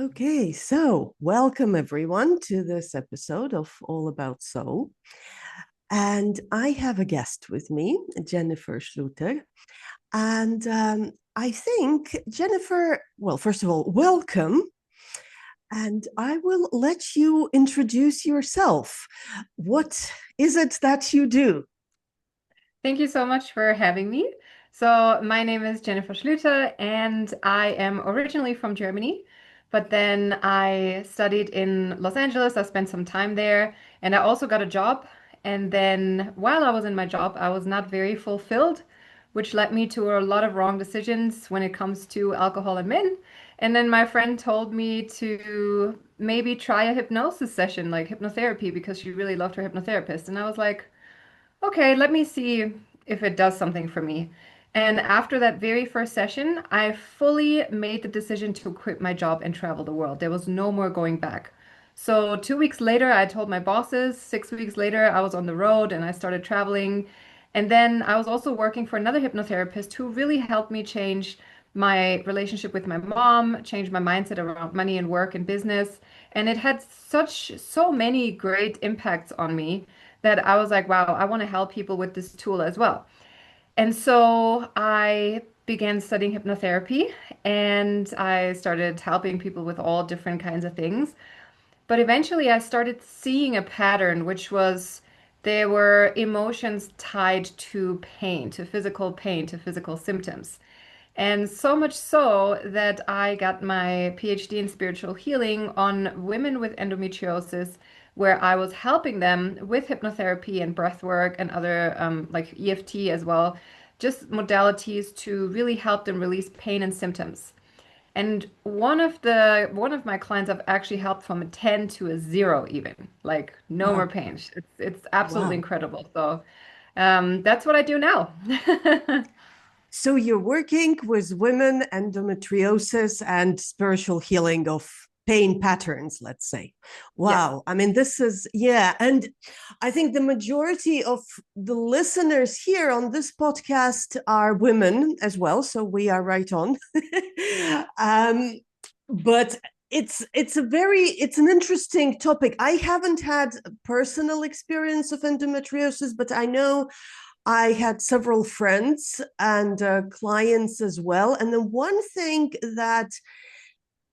Okay, so welcome everyone to this episode of All About Soul. And I have a guest with me, Jennifer Schlueter. And I think, Jennifer, well, first of all, welcome. And I will let you introduce yourself. What is it that you do? Thank you so much for having me. So, my name is Jennifer Schlueter, and I am originally from Germany, but then I studied in Los Angeles. I spent some time there, and I also got a job. And then while I was in my job, I was not very fulfilled, which led me to a lot of wrong decisions when it comes to alcohol and men. And then my friend told me to maybe try a hypnosis session, like hypnotherapy, because she really loved her hypnotherapist. And I was like, okay, let me see if it does something for me. And after that very first session, I fully made the decision to quit my job and travel the world. There was no more going back. So 2 weeks later, I told my bosses. 6 weeks later, I was on the road and I started traveling. And then I was also working for another hypnotherapist who really helped me change my relationship with my mom, change my mindset around money and work and business. And it had so many great impacts on me that I was like, wow, I want to help people with this tool as well. And so I began studying hypnotherapy and I started helping people with all different kinds of things. But eventually I started seeing a pattern, which was there were emotions tied to pain, to physical pain, to physical symptoms. And so much so that I got my PhD in spiritual healing on women with endometriosis, where I was helping them with hypnotherapy and breath work and other like EFT as well, just modalities to really help them release pain and symptoms. And one of my clients I've actually helped from a 10 to a 0 even, like no more Wow. pain. It's absolutely Wow. incredible. So that's what I do now. So you're working with women, endometriosis, and spiritual healing of pain patterns, let's say. Yes. Wow. I mean, this is, yeah. And I think the majority of the listeners here on this podcast are women as well. So we are right on. um, but it's an interesting topic. I haven't had personal experience of endometriosis, but I know I had several friends and clients as well. And then one thing that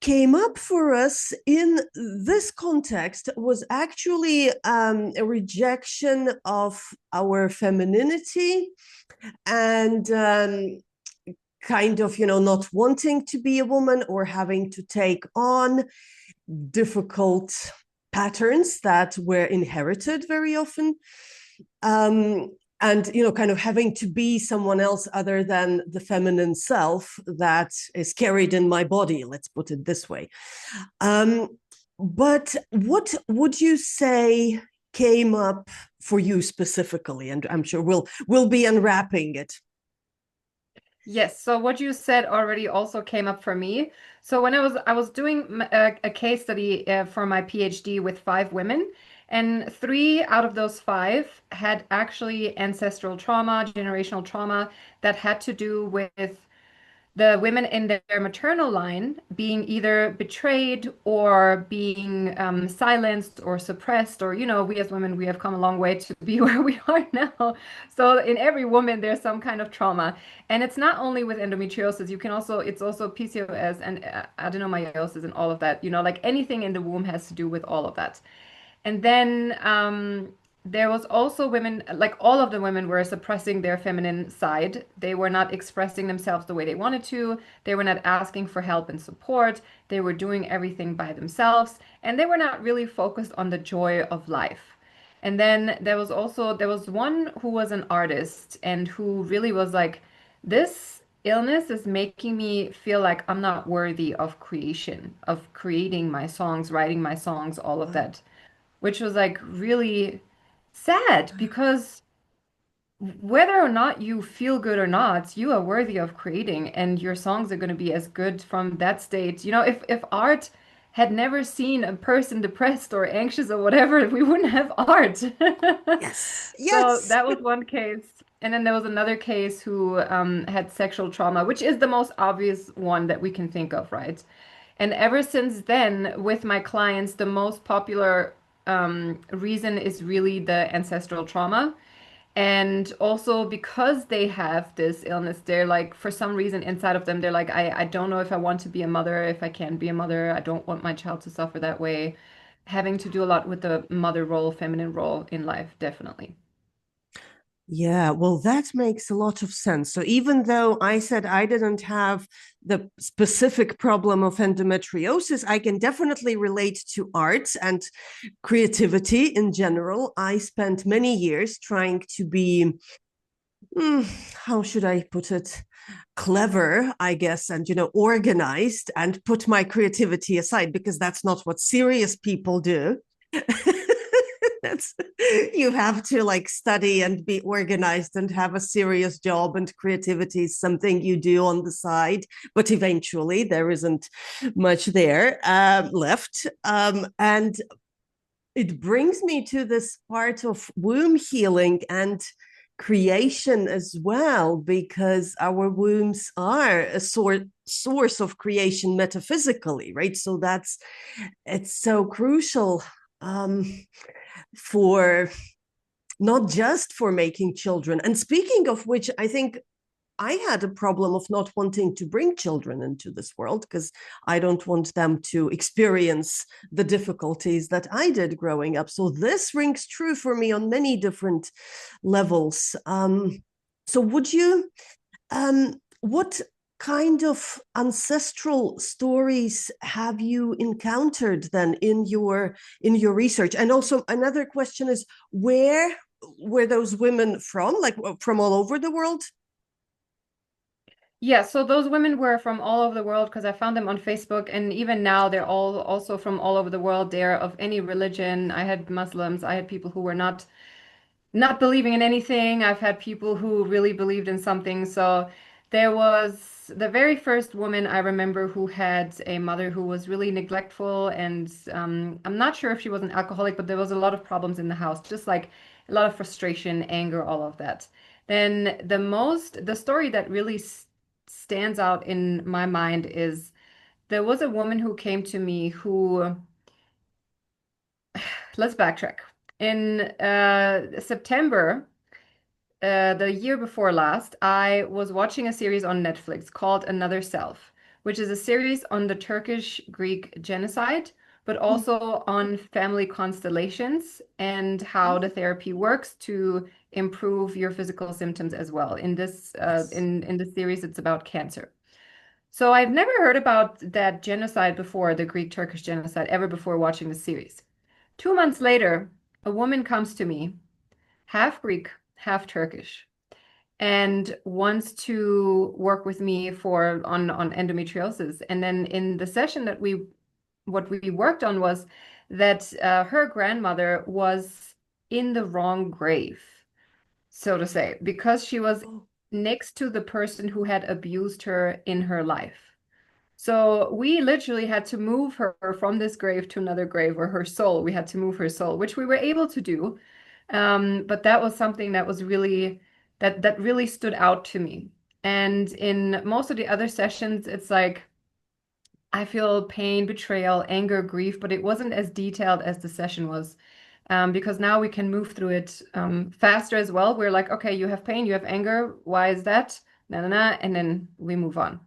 came up for us in this context was actually a rejection of our femininity and kind of, not wanting to be a woman or having to take on difficult patterns that were inherited very often. Um, and kind of having to be someone else other than the feminine self that is carried in my body, let's put it this way. um, but what would you say came up for you specifically? And I'm sure we'll be unwrapping it. Yes, so what you said already also came up for me. So when I was doing a case study for my PhD with 5 women, and 3 out of those 5 had actually ancestral trauma, generational trauma that had to do with the women in their maternal line being either betrayed or being silenced or suppressed, or, we as women, we have come a long way to be where we are now. So in every woman, there's some kind of trauma. And it's not only with endometriosis, it's also PCOS and adenomyosis and all of that, like anything in the womb has to do with all of that. And then there was also women, like all of the women were suppressing their feminine side. They were not expressing themselves the way they wanted to. They were not asking for help and support. They were doing everything by themselves, and they were not really focused on the joy of life. And then there was one who was an artist and who really was like, this illness is making me feel like I'm not worthy of creation, of creating my songs, writing my songs, all of that, which was like really sad because whether or not you feel good or not, you are worthy of creating, and your songs are going to be as good from that state. If art had never seen a person depressed or anxious or whatever, we wouldn't have art. Yes, So yes. that was one case. And then there was another case who had sexual trauma, which is the most obvious one that we can think of, right? And ever since then, with my clients, the most popular reason is really the ancestral trauma. And also because they have this illness, they're like, for some reason inside of them, they're like, I don't know if I want to be a mother, if I can be a mother. I don't want my child to suffer that way. Having to do a lot with the mother role, feminine role in life, definitely. Yeah, well, that makes a lot of sense. So even though I said I didn't have the specific problem of endometriosis, I can definitely relate to art and creativity in general. I spent many years trying to be, how should I put it? Clever, I guess, and organized, and put my creativity aside because that's not what serious people do. That's You have to like study and be organized and have a serious job, and creativity is something you do on the side, but eventually there isn't much there left. And it brings me to this part of womb healing and creation as well, because our wombs are a source of creation metaphysically, right? So it's so crucial, um, for not just for making children. And speaking of which, I think I had a problem of not wanting to bring children into this world because I don't want them to experience the difficulties that I did growing up. So this rings true for me on many different levels. So would you, what kind of ancestral stories have you encountered then in your research? And also another question is, where were those women from? Like from all over the world? Yeah, so those women were from all over the world because I found them on Facebook, and even now they're all also from all over the world. They're of any religion. I had Muslims, I had people who were not believing in anything. I've had people who really believed in something. So there was the very first woman I remember who had a mother who was really neglectful, and I'm not sure if she was an alcoholic, but there was a lot of problems in the house, just like a lot of frustration, anger, all of that. Then the story that really stands out in my mind is there was a woman who came to me who, let's backtrack. In September, the year before last, I was watching a series on Netflix called Another Self, which is a series on the Turkish-Greek genocide, but also on family constellations and how the therapy works to improve your physical symptoms as well. In this Yes. in the series, it's about cancer. So I've never heard about that genocide before, the Greek-Turkish genocide, ever before watching the series. 2 months later, a woman comes to me, half Greek, half Turkish, and wants to work with me for on endometriosis. And then in the session that what we worked on was that her grandmother was in the wrong grave, so to say, because she was Oh, next to the person who had abused her in her life. So we literally had to move her from this grave to another grave, or her soul. We had to move her soul, which we were able to do. But that was something that was really that really stood out to me. And in most of the other sessions, it's like I feel pain, betrayal, anger, grief, but it wasn't as detailed as the session was. Because now we can move through it faster as well. We're like, okay, you have pain, you have anger. Why is that? Na na na, and then we move on.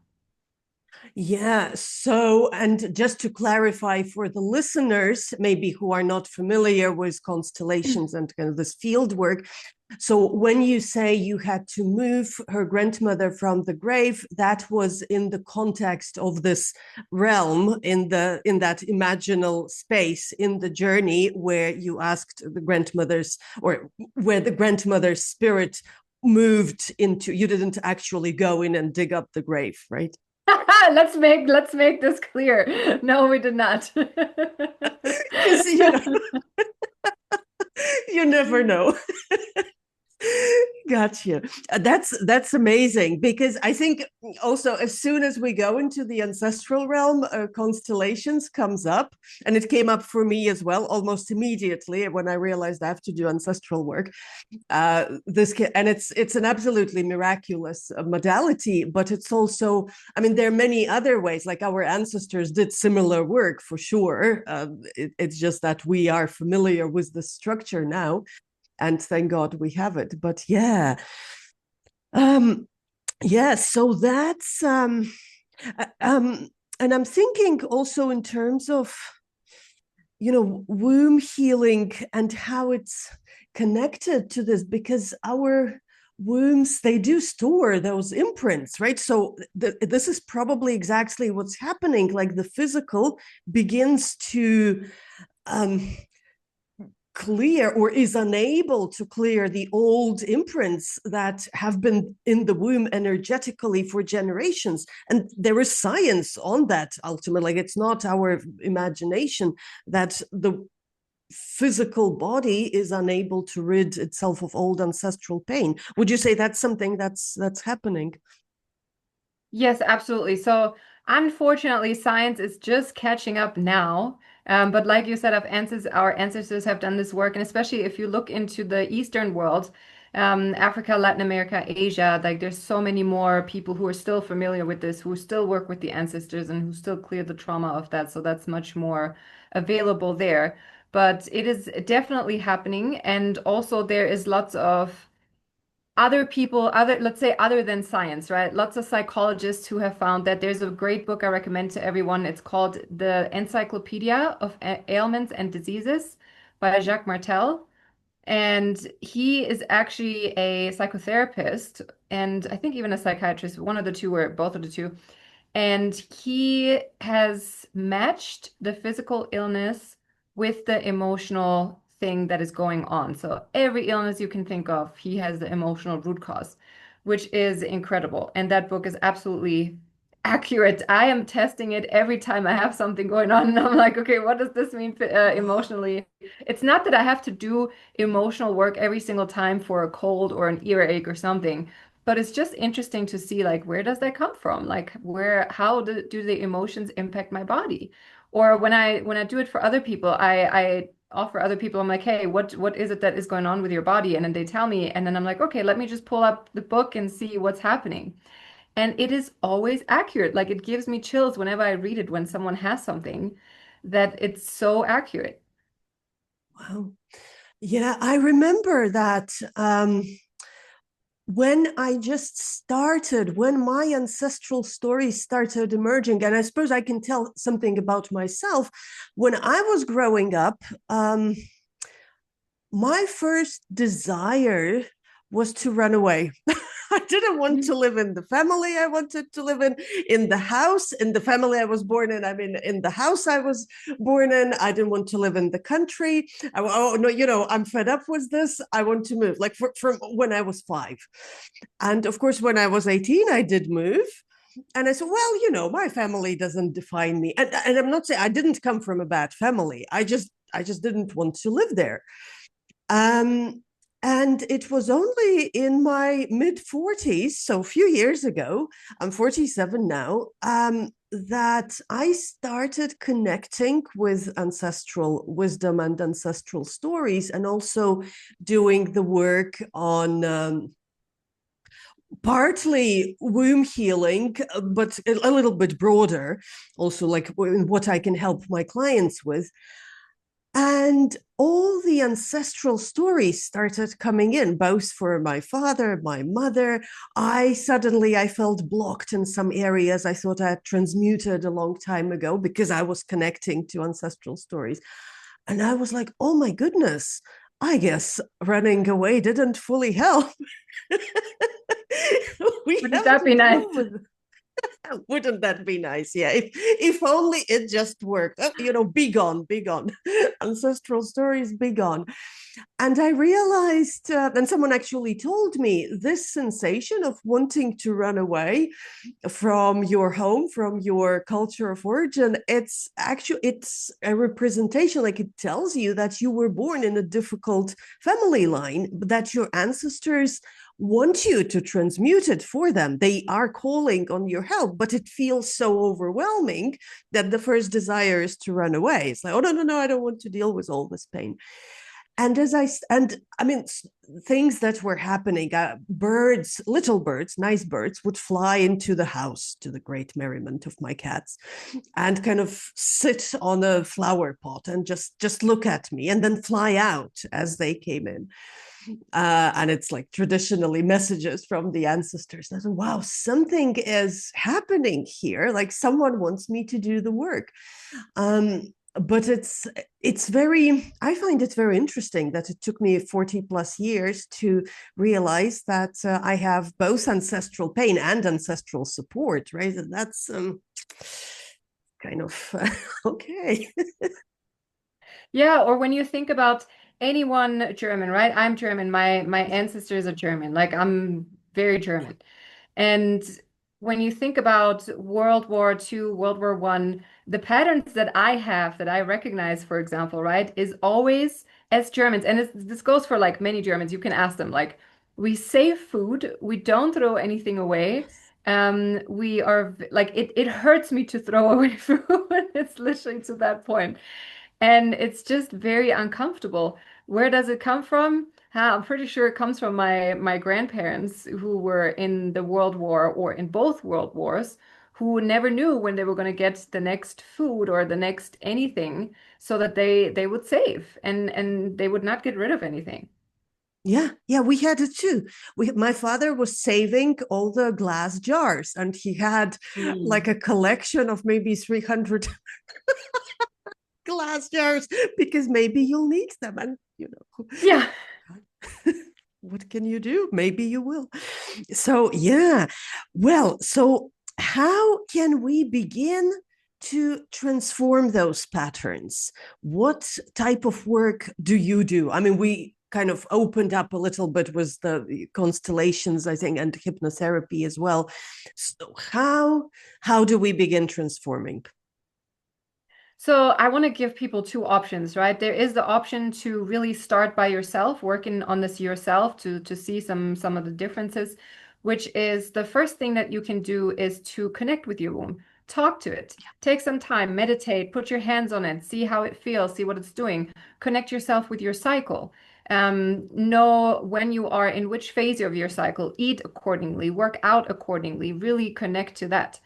yeah. So, and just to clarify for the listeners, maybe who are not familiar with constellations and kind of this field work. So, when you say you had to move her grandmother from the grave, that was in the context of this realm, in that imaginal space in the journey where you asked the grandmother's, or where the grandmother's spirit moved into. You didn't actually go in and dig up the grave, right? Let's make this clear. No, we did not. Because you never know. Gotcha. That's amazing because I think also as soon as we go into the ancestral realm, constellations comes up, and it came up for me as well almost immediately when I realized I have to do ancestral work. And it's an absolutely miraculous modality, but it's also, I mean, there are many other ways. Like our ancestors did similar work for sure. It's just that we are familiar with the structure now, and thank God we have it. But yeah, um, yeah. So that's uh, um, and I'm thinking also in terms of womb healing and how it's connected to this, because our wombs, they do store those imprints, right? So this is probably exactly what's happening. Like the physical begins to um, clear, or is unable to clear, the old imprints that have been in the womb energetically for generations. And there is science on that ultimately. Like it's not our imagination that the physical body is unable to rid itself of old ancestral pain. Would you say that's something that's happening? Yes, absolutely. So, unfortunately, science is just catching up now. But like you said, our ancestors have done this work, and especially if you look into the Eastern world, Africa, Latin America, Asia, like there's so many more people who are still familiar with this, who still work with the ancestors, and who still clear the trauma of that. So that's much more available there. But it is definitely happening, and also there is lots of other people, let's say other than science, right? Lots of psychologists who have found that there's a great book I recommend to everyone. It's called The Encyclopedia of Ailments and Diseases by Jacques Martel. And he is actually a psychotherapist and I think even a psychiatrist, one of the two or both of the two. And he has matched the physical illness with the emotional thing that is going on. So every illness you can think of, he has the emotional root cause, which is incredible. And that book is absolutely accurate. I am testing it every time I have something going on, and I'm like, okay, what does this mean emotionally? It's not that I have to do emotional work every single time for a cold or an earache or something. But it's just interesting to see like where does that come from? Like how do the emotions impact my body? Or when I do it for other people, I offer other people, I'm like, hey, what is it that is going on with your body? And then they tell me, and then I'm like, okay, let me just pull up the book and see what's happening. And it is always accurate. Like it gives me chills whenever I read it when someone has something that it's so accurate. Wow. Yeah, I remember that when I just started, when my ancestral stories started emerging, and I suppose I can tell something about myself. When I was growing up, my first desire was to run away. I didn't want to live in the family I wanted to live in the house, in the family I was born in. I mean, in the house I was born in. I didn't want to live in the country. Oh, no, I'm fed up with this. I want to move, like from when I was 5. And of course, when I was 18, I did move. And I said, well, my family doesn't define me. And I'm not saying I didn't come from a bad family. I just didn't want to live there. Um, and it was only in my mid 40s, so a few years ago, I'm 47 now, that I started connecting with ancestral wisdom and ancestral stories, and also doing the work on partly womb healing, but a little bit broader, also like what I can help my clients with. And all the ancestral stories started coming in, both for my father, my mother. I felt blocked in some areas I thought I had transmuted a long time ago because I was connecting to ancestral stories. And I was like, oh my goodness, I guess running away didn't fully help. We Wouldn't have that to be nice? deal with it. Wouldn't that be nice? Yeah, if only it just worked. Be gone, be gone. Ancestral stories, be gone. And I realized, and someone actually told me, this sensation of wanting to run away from your home, from your culture of origin, it's a representation. Like, it tells you that you were born in a difficult family line, that your ancestors want you to transmute it for them. They are calling on your help, but it feels so overwhelming that the first desire is to run away. It's like, oh, no, no, no, I don't want to deal with all this pain. And things that were happening, birds, little birds, nice birds, would fly into the house, to the great merriment of my cats, and kind of sit on a flower pot and just look at me, and then fly out as they came in. And it's like traditionally messages from the ancestors. And I thought, wow, something is happening here. Like, someone wants me to do the work. But it's very, I find it very interesting that it took me 40 plus years to realize that I have both ancestral pain and ancestral support, right? And that's kind of okay. Yeah, or when you think about anyone German, right? I'm German. My ancestors are German. Like I'm very German. And when you think about World War II, World War One, the patterns that I have that I recognize, for example, right, is always as Germans, and this goes for like many Germans, you can ask them, like, we save food, we don't throw anything away. We are like it hurts me to throw away food. It's literally to that point. And it's just very uncomfortable. Where does it come from? I'm pretty sure it comes from my grandparents who were in the World War or in both World Wars, who never knew when they were going to get the next food or the next anything, so that they would save and they would not get rid of anything. Yeah, yeah, we had it too. My father was saving all the glass jars, and he had like Mm. a collection of maybe 300 glass jars, because maybe you'll need them. And, Yeah. what can you do? Maybe you will. So, yeah. Well, so how can we begin to transform those patterns? What type of work do you do? I mean, we kind of opened up a little bit with the constellations, I think, and hypnotherapy as well. So how do we begin transforming? So I want to give people two options, right? There is the option to really start by yourself, working on this yourself to see some of the differences, which is the first thing that you can do is to connect with your womb. Talk to it. Take some time, meditate, put your hands on it, see how it feels, see what it's doing. Connect yourself with your cycle. Know when you are in which phase of your cycle, eat accordingly, work out accordingly, really connect to that,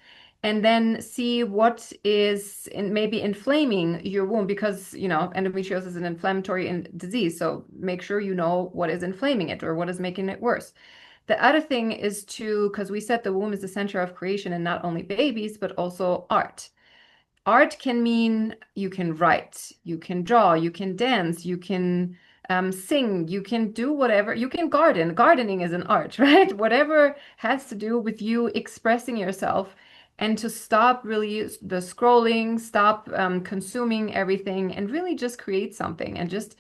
and then see what is maybe inflaming your womb, because endometriosis is an inflammatory disease, so make sure you know what is inflaming it or what is making it worse. The other thing is to, because we said the womb is the center of creation, and not only babies but also art. Art can mean you can write, you can draw, you can dance, you can sing, you can do whatever, you can garden. Gardening is an art, right? Whatever has to do with you expressing yourself, and to stop really the scrolling, stop consuming everything, and really just create something and just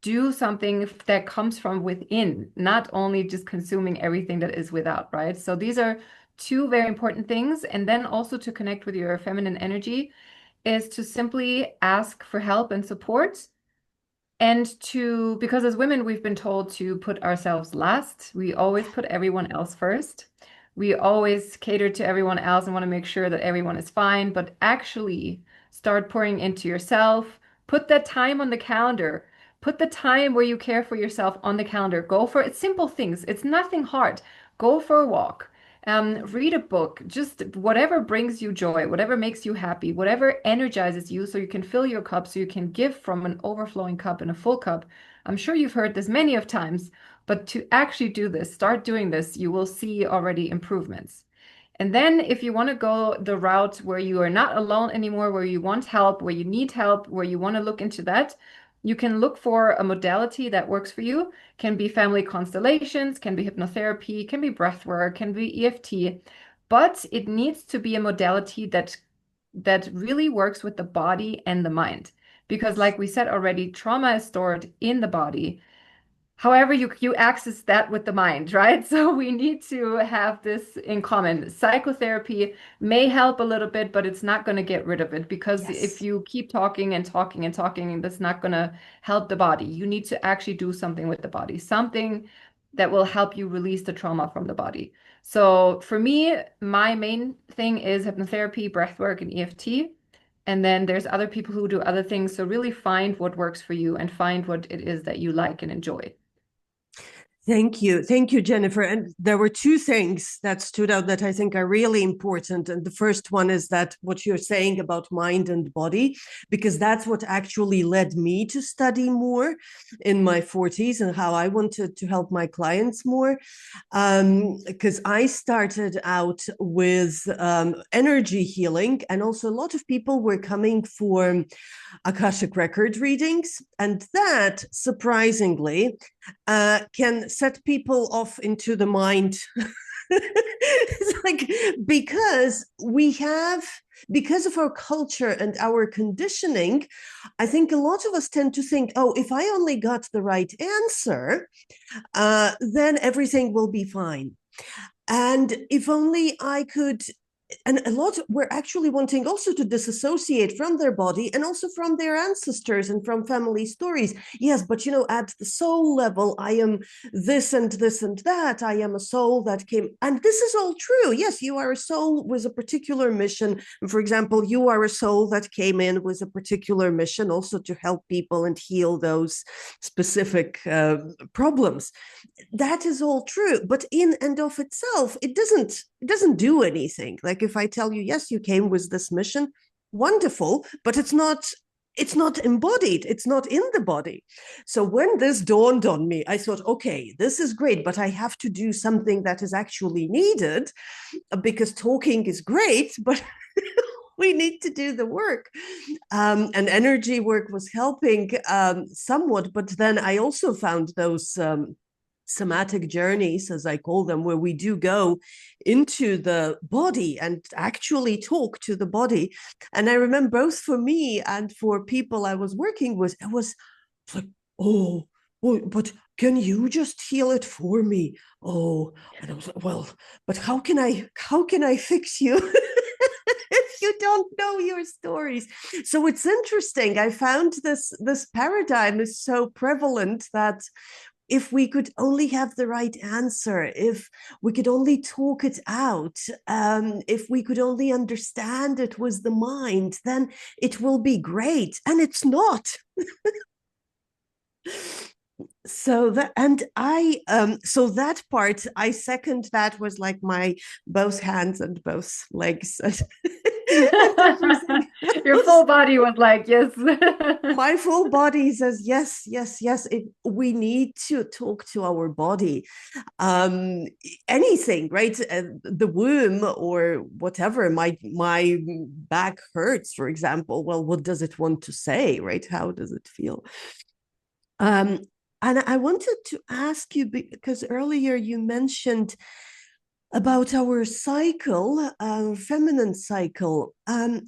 do something that comes from within, not only just consuming everything that is without, right? So these are two very important things. And then also to connect with your feminine energy is to simply ask for help and support. And to, because as women, we've been told to put ourselves last. We always put everyone else first. We always cater to everyone else and want to make sure that everyone is fine, but actually start pouring into yourself. Put that time on the calendar. Put the time where you care for yourself on the calendar. Go for it. Simple things. It's nothing hard. Go for a walk. Read a book, just whatever brings you joy, whatever makes you happy, whatever energizes you, so you can fill your cup, so you can give from an overflowing cup and a full cup. I'm sure you've heard this many of times, but to actually do this, start doing this, you will see already improvements. And then if you want to go the route where you are not alone anymore, where you want help, where you need help, where you want to look into that, you can look for a modality that works for you. Can be family constellations, can be hypnotherapy, can be breath work, can be EFT. but it needs to be a modality that really works with the body and the mind. Because like we said already, trauma is stored in the body. However, you access that with the mind, right? So we need to have this in common. Psychotherapy may help a little bit, but it's not going to get rid of it because if Yes. you keep talking and talking and talking, that's not going to help the body. You need to actually do something with the body, something that will help you release the trauma from the body. So for me, my main thing is hypnotherapy, breathwork, and EFT. And then there's other people who do other things. So really find what works for you and find what it is that you like and enjoy. Thank you. Thank you, Jennifer. And there were two things that stood out that I think are really important. And the first one is that what you're saying about mind and body, because that's what actually led me to study more in my 40s and how I wanted to help my clients more. Because I started out with energy healing, and also a lot of people were coming for Akashic record readings. And that, surprisingly, can set people off into the mind. It's like because of our culture and our conditioning, I think a lot of us tend to think, oh, if I only got the right answer, then everything will be fine. And if only I could, and a lot were actually wanting also to disassociate from their body and also from their ancestors and from family stories. Yes, but at the soul level, I am this and this and that. I am a soul that came, and this is all true. Yes, you are a soul with a particular mission. For example, you are a soul that came in with a particular mission also to help people and heal those specific problems. That is all true, but in and of itself, it doesn't do anything. Like if I tell you, yes, you came with this mission, wonderful, but it's not embodied, it's not in the body. So when this dawned on me, I thought, okay, this is great, but I have to do something that is actually needed, because talking is great, but we need to do the work. And energy work was helping somewhat, but then I also found those somatic journeys, as I call them, where we do go into the body and actually talk to the body. And I remember both for me and for people I was working with, it was like, oh, but can you just heal it for me? Oh, and I was like, well, but how can I fix you? If you don't know your stories. So it's interesting. I found this paradigm is so prevalent that if we could only have the right answer, if we could only talk it out, if we could only understand it with the mind, then it will be great. And it's not. So so that part, I second, that was like my both hands and both legs and everything Your else. full body was like, yes. My full body says yes, yes, yes. We need to talk to our body. um Anything, right? The womb or whatever, my back hurts, for example. Well, what does it want to say, right? How does it feel? um and I wanted to ask you, because earlier you mentioned about our cycle, our feminine cycle. And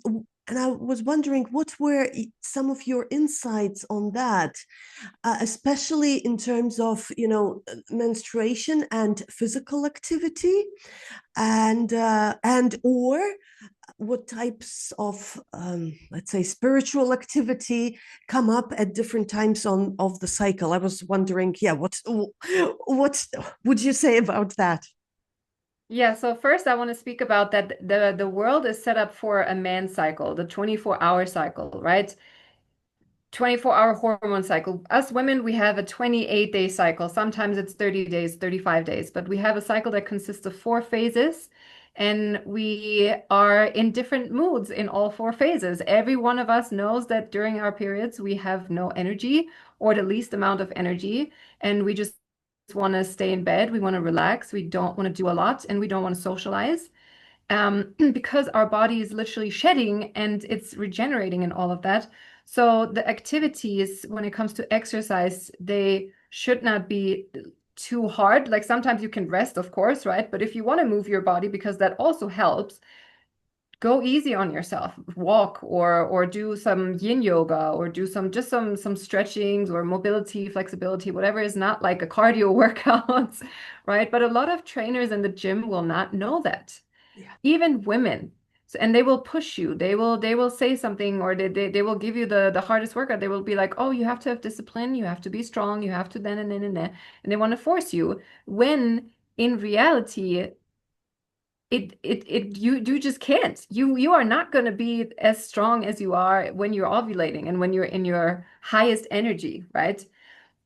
I was wondering, what were some of your insights on that, especially in terms of, menstruation and physical activity, and or what types of, let's say, spiritual activity come up at different times of the cycle. I was wondering, yeah, what would you say about that? Yeah, so first I want to speak about that the world is set up for a man cycle, the 24-hour cycle, right? 24-hour hormone cycle. Us women, we have a 28-day cycle. Sometimes it's 30 days, 35 days, but we have a cycle that consists of 4 phases, and we are in different moods in all 4 phases. Every one of us knows that during our periods, we have no energy or the least amount of energy, and we just want to stay in bed. We want to relax. We don't want to do a lot, and we don't want to socialize. Because our body is literally shedding and it's regenerating and all of that. So the activities when it comes to exercise, they should not be too hard. Like sometimes you can rest, of course, right? But if you want to move your body, because that also helps, go easy on yourself. Walk or do some yin yoga or do some stretchings or mobility, flexibility, whatever is not like a cardio workout, right? But a lot of trainers in the gym will not know that. Yeah. Even women. So, and they will push you. They will say something or they will give you the hardest workout. They will be like, "Oh, you have to have discipline, you have to be strong, you have to then and they want to force you when in reality you just can't. You are not going to be as strong as you are when you're ovulating and when you're in your highest energy, right?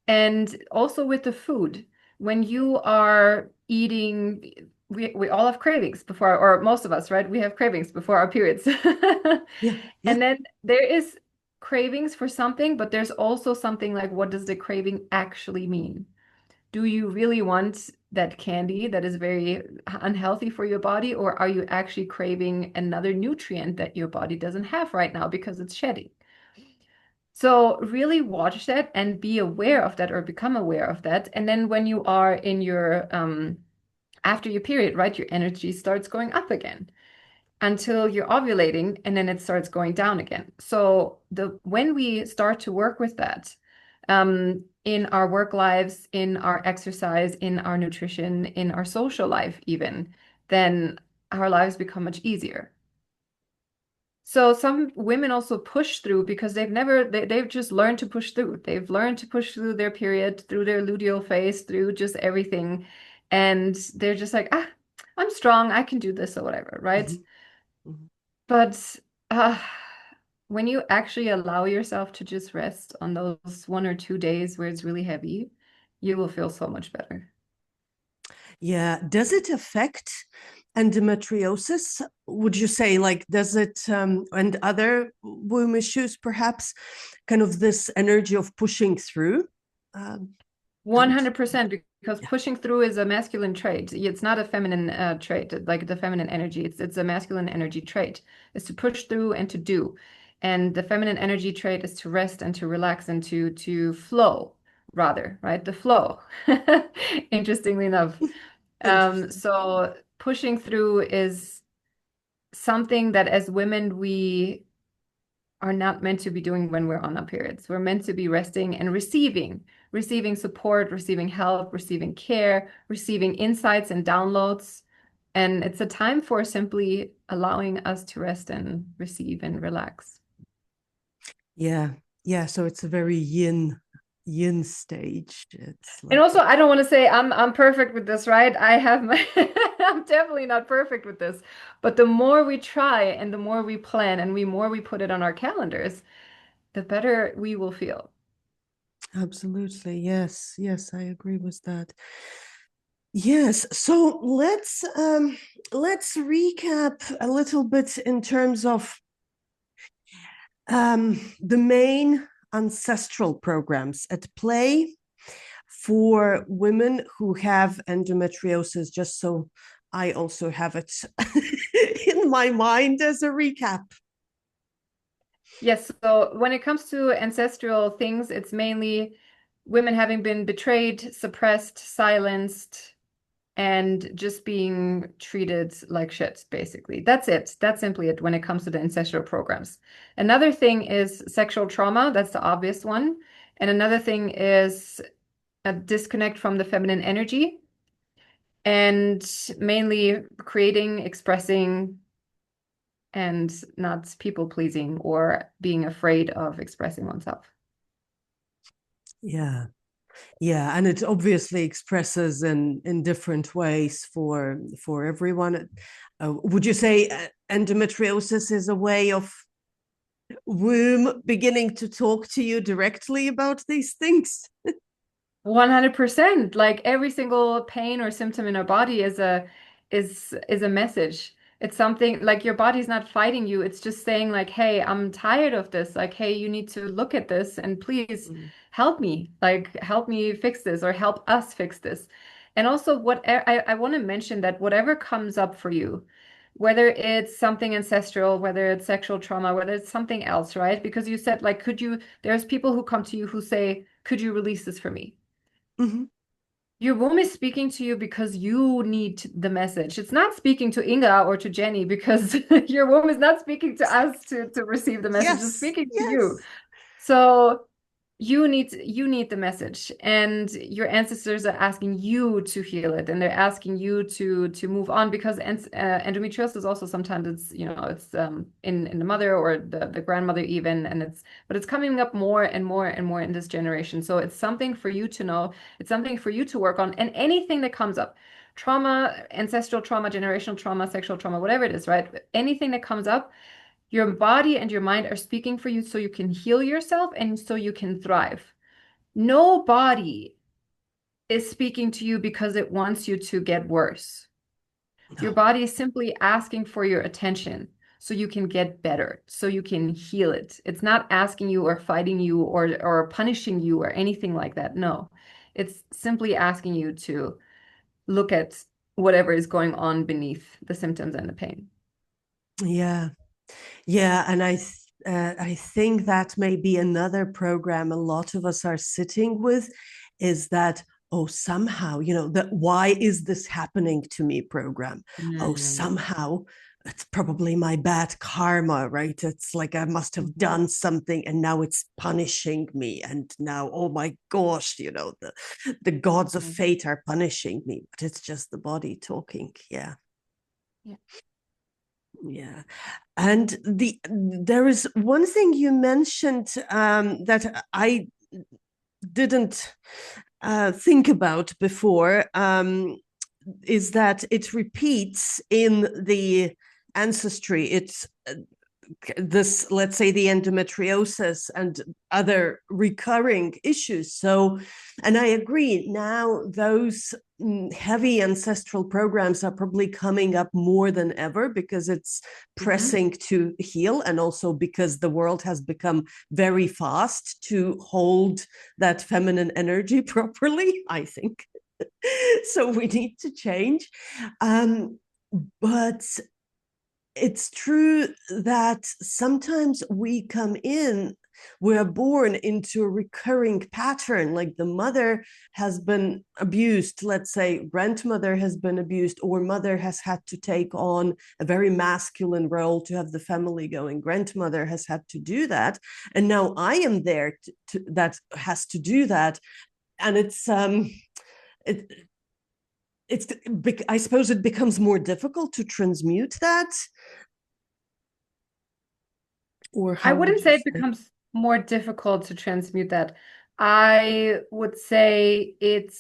And also with the food, when you are eating, we all have cravings before, or most of us, right? We have cravings before our periods. Yeah. Yeah. And then there is cravings for something, but there's also something like, what does the craving actually mean? Do you really want that candy that is very unhealthy for your body, or are you actually craving another nutrient that your body doesn't have right now because it's shedding? So really watch that and be aware of that or become aware of that. And then when you are in your after your period, right, your energy starts going up again until you're ovulating and then it starts going down again. So the when we start to work with that in our work lives, in our exercise, in our nutrition, in our social life even, then our lives become much easier. So some women also push through because they've just learned to push through. They've learned to push through their period, through their luteal phase, through just everything. And they're just like, ah, I'm strong, I can do this or whatever, right? Mhm. Mhm. But uh, when you actually allow yourself to just rest on those 1 or 2 days where it's really heavy, you will feel so much better. Yeah. Does it affect endometriosis? Would you say, like, does it, and other womb issues, perhaps, kind of this energy of pushing through? Um, and 100% because yeah. pushing through is a masculine trait. It's not a feminine trait, like the feminine energy. It's a masculine energy trait. It's to push through and to do. And the feminine energy trait is to rest and to relax and to flow rather, right? The flow. Interestingly enough. Interesting. So pushing through is something that as women we are not meant to be doing when we're on our periods. We're meant to be resting and receiving support, receiving help, receiving care, receiving insights and downloads. And it's a time for simply allowing us to rest and receive and relax. Yeah. Yeah. So it's a very yin stage. It's And like, also, I don't want to say I'm perfect with this, right? I have my I'm definitely not perfect with this. But the more we try and the more we plan and more we put it on our calendars, the better we will feel. absolutely. Yes. Yes, I agree with that. Yes. So let's recap a little bit in terms of the main ancestral programs at play for women who have endometriosis, just so I also have it in my mind as a recap. Yes, so when it comes to ancestral things, it's mainly women having been betrayed, suppressed, silenced, and just being treated like shit, basically. That's it. That's simply it when it comes to the ancestral programs. Another thing is sexual trauma. That's the obvious one. And another thing is a disconnect from the feminine energy and mainly creating, expressing, and not people pleasing or being afraid of expressing oneself. Yeah. Yeah, and it obviously expresses in different ways for everyone. Would you say endometriosis is a way of womb beginning to talk to you directly about these things? 100%. Like every single pain or symptom in our body is a message. It's something like your body's not fighting you. It's just saying like, "Hey, I'm tired of this. Like, hey, you need to look at this and please Mm. help me. Like, help me fix this or help us fix this." And also what I want to mention that whatever comes up for you, whether it's something ancestral, whether it's sexual trauma, whether it's something else, right? Because you said there's people who come to you who say, "Could you release this for me?" Mhm. Your womb is speaking to you because you need the message. It's not speaking to Inga or to Jenny because your womb is not speaking to us to receive the message. It's Yes, speaking to you. yes. So you need the message, and your ancestors are asking you to heal it, and they're asking you to move on because endometriosis also sometimes it's in the mother or the grandmother even, and it's coming up more and more and more in this generation. So it's something for you to know. It's something for you to work on, and anything that comes up. Trauma, ancestral trauma, generational trauma, sexual trauma, whatever it is, right? Anything that comes up, your body and your mind are speaking for you so you can heal yourself and so you can thrive. No body is speaking to you because it wants you to get worse. Your No. body is simply asking for your attention so you can get better, so you can heal it. It's not asking you or fighting you or punishing you or anything like that. No. It's simply asking you to look at whatever is going on beneath the symptoms and the pain. Yeah. Yeah, and I think that may be another program a lot of us are sitting with, is that, oh, somehow, the why is this happening to me program. Oh, Mm. somehow it's probably my bad karma, right? It's like I must have Mhm. done something and now it's punishing me. And now, oh my gosh, the gods of Mhm. fate are punishing me, but it's just the body talking. Yeah. Yeah. Yeah. And there is one thing you mentioned that I didn't think about before, is that it repeats in the ancestry. It's this, let's say, the endometriosis and other recurring issues. So, and I agree, now those heavy ancestral programs are probably coming up more than ever because it's Mhm. pressing to heal, and also because the world has become very fast to hold that feminine energy properly, I think. So we need to change. But it's true that sometimes we're born into a recurring pattern, like the mother has been abused, let's say grandmother has been abused, or mother has had to take on a very masculine role to have the family going, grandmother has had to do that, and now I am there that has to do that. And it, it's I suppose it becomes more difficult to transmute that, or I how would wouldn't you say it say? becomes more difficult to transmute that. I would say it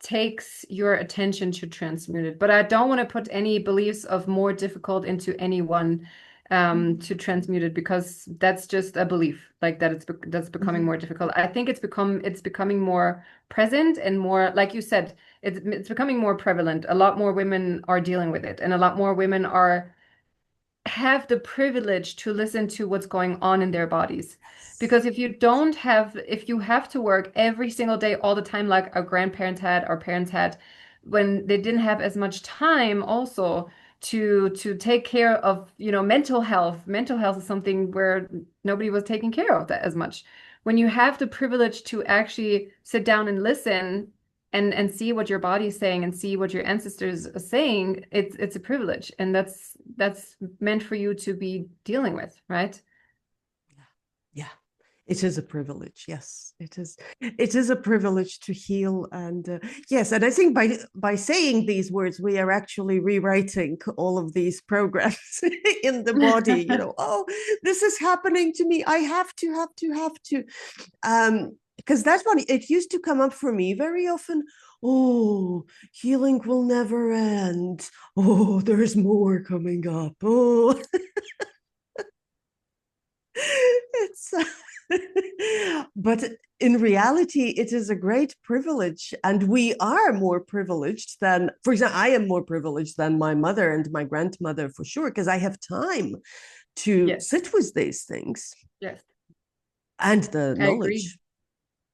takes your attention to transmute it, but I don't want to put any beliefs of more difficult into anyone to transmute it because that's just a belief like that that's becoming Mm-hmm. more difficult. I think it's becoming more present and more, like you said, it's becoming more prevalent. A lot more women are dealing with it, and a lot more women are have the privilege to listen to what's going on in their bodies. Yes. Because if you have to work every single day, all the time, like our grandparents had, our parents had, when they didn't have as much time also to take care of, mental health. Mental health is something where nobody was taking care of that as much. When you have the privilege to actually sit down and listen and see what your body is saying and see what your ancestors are saying, it's a privilege, and that's meant for you to be dealing with, right? Yeah, it is a privilege. Yes, it is. It is a privilege to heal, and yes, and I think by saying these words, we are actually rewriting all of these programs in the body. Oh, this is happening to me. I have to. Because that's what it used to come up for me very often. Oh, healing will never end. Oh, there's more coming up. Oh, it's but in reality it is a great privilege, and we are more privileged than, for example, I am more privileged than my mother and my grandmother, for sure, because I have time to Yes, sit with these things yes, and the I agree. knowledge.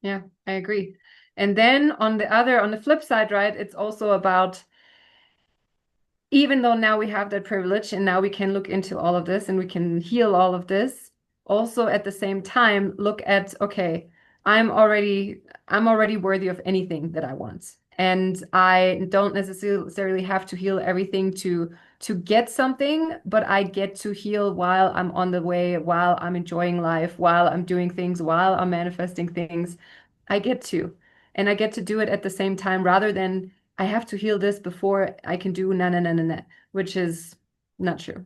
Yeah, I agree. And then on the flip side, right, it's also about, even though now we have that privilege and now we can look into all of this and we can heal all of this, also at the same time look at, okay, I'm already I'm already worthy of anything that I want. And I don't necessarily have to heal everything to get something, but I get to heal while I'm on the way, while I'm enjoying life, while I'm doing things, while I'm manifesting things. I get to. And I get to do it at the same time rather than I have to heal this before I can do na na na na na, which is not true.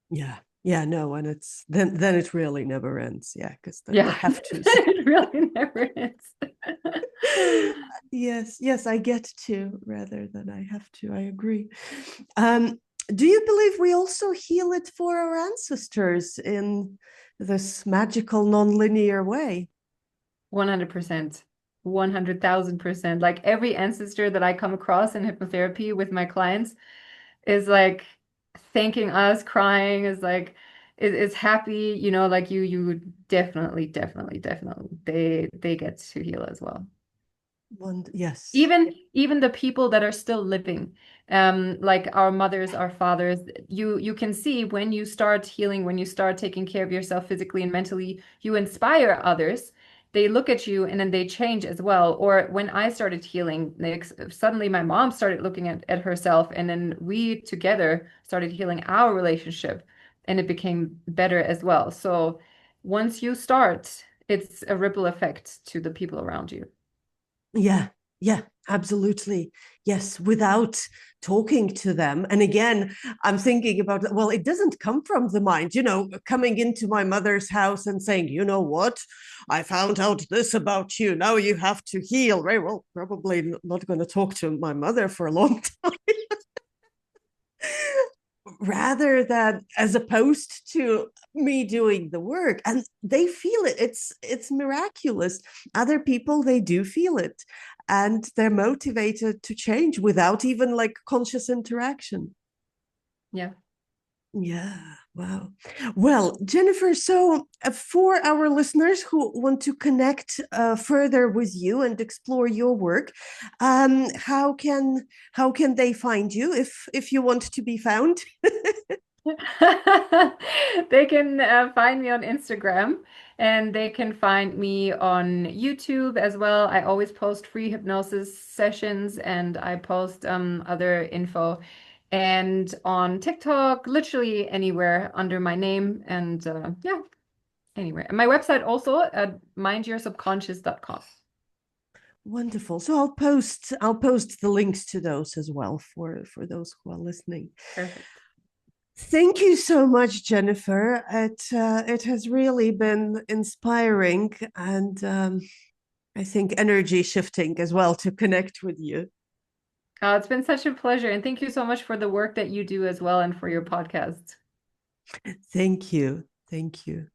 Yeah. Yeah, no, and it's then it really never ends. Yeah, because the Yeah, have tos. it really never ends. Yes, yes, I get to rather than I have to. I agree. Um, do you believe we also heal it for our ancestors in this magical non-linear way? 100%. 100,000%. Like every ancestor that I come across in hypnotherapy with my clients is like thanking us, crying, is like is happy, like you definitely they get to heal as well. One, yes. Even the people that are still living, like our mothers, our fathers, you can see when you start healing, when you start taking care of yourself physically and mentally, you inspire others. They look at you and then they change as well. Or when I started healing, like, suddenly my mom started looking at herself, and then we together started healing our relationship, and it became better as well. So once you start, it's a ripple effect to the people around you. Yeah, yeah, absolutely. Yes, without talking to them. And again, I'm thinking about, well, it doesn't come from the mind, coming into my mother's house and saying, you know what, I found out this about you. Now you have to heal. Right. Well, probably not going to talk to my mother for a long time. Rather than as opposed to me doing the work, and they feel it. It's miraculous. Other people, they do feel it, and they're motivated to change without even like conscious interaction. Yeah. Yeah, wow. Well, Jennifer, so for our listeners who want to connect further with you and explore your work, how can they find you if you want to be found? They can find me on Instagram, and they can find me on YouTube as well. I always post free hypnosis sessions, and I post other info, and on TikTok, literally anywhere under my name. And yeah, anywhere. And my website also at mindyoursubconscious.com. Wonderful. So I'll post the links to those as well for those who are listening. Perfect. Thank you so much, Jennifer. It has really been inspiring and I think energy shifting as well to connect with you. It's been such a pleasure, and thank you so much for the work that you do as well and for your podcast. Thank you. Thank you.